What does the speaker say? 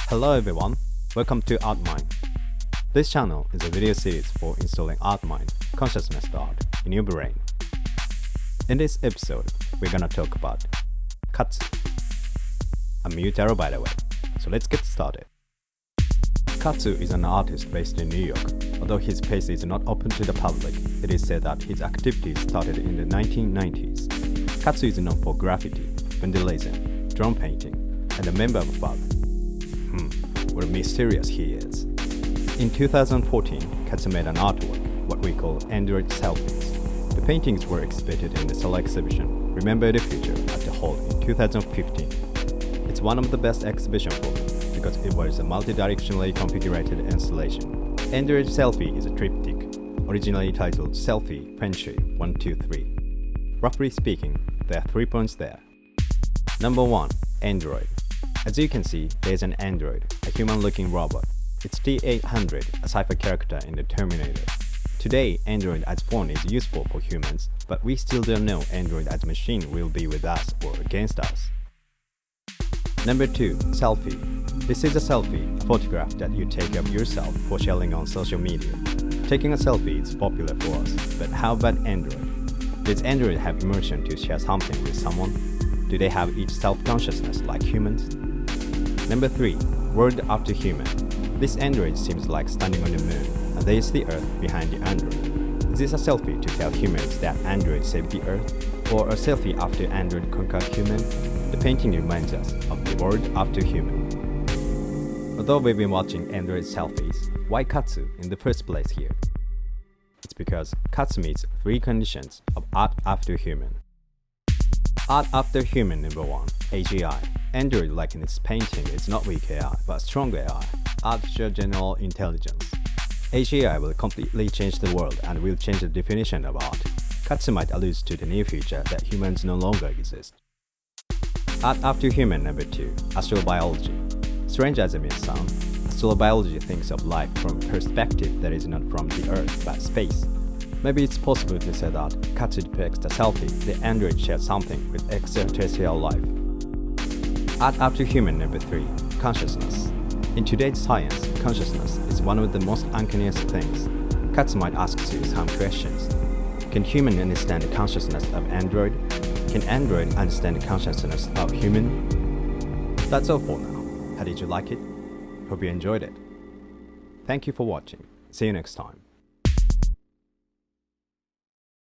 Hello everyone, welcome to ARTMIND. This channel is a video series for installing ARTMIND, consciousness art, in your brain. In this episode, we're gonna talk about KATSU. I'm mute arrow by the way, so let's get started. KATSU is an artist based in New York. Although his face is not open to the public, it is said that his activities started in the 1990s. KATSU is known for graffiti, vandalism, drone painting, and a member of Bug. What mysterious he is. In 2014, KATSU made an artwork, what we call Android Selfies. The paintings were exhibited in the solo exhibition Remember the Future at the Hall in 2015. It's one of the best exhibitions for me because it was a multi-directionally configured installation. Android Selfie is a triptych, originally titled Selfie, Friendship 1, 2, 3. Roughly speaking, there are 3 points there. Number 1. Android. As you can see, there is an android, a human-looking robot. It's T-800, a sci-fi character in the Terminator. Today, Android as phone is useful for humans, but we still don't know Android as machine will be with us or against us. Number 2. Selfie. This is a selfie, a photograph that you take of yourself for sharing on social media. Taking a selfie is popular for us, but how about Android? Does Android have emotion to share something with someone? Do they have each self-consciousness like humans? Number 3. World after human. This android seems like standing on the moon, and there is the Earth behind the android. Is this a selfie to tell humans that android saved the Earth? Or a selfie after android conquered human? The painting reminds us of the world after human. Although we've been watching android selfies, why KATSU in the first place here? It's because KATSU meets 3 conditions of art after human. Art after human. Number 1. AGI. Android, like in its painting, is not weak AI, but strong AI, artificial general intelligence. AGI will completely change the world and will change the definition of art. KATSU might allude to the near future that humans no longer exist. Art after human. Number 2. Astrobiology. Strange as it may sound, astrobiology thinks of life from a perspective that is not from the Earth but space. Maybe it's possible to say that KATSU depicts the selfie, the android shares something with extraterrestrial life. Art after human. Number 3. Consciousness. In today's science, consciousness is one of the most uncanniest things. KATSU might ask you some questions. Can human understand the consciousness of android? Can android understand the consciousness of human? That's all for now. How did you like it? Hope you enjoyed it. Thank you for watching. See you next time.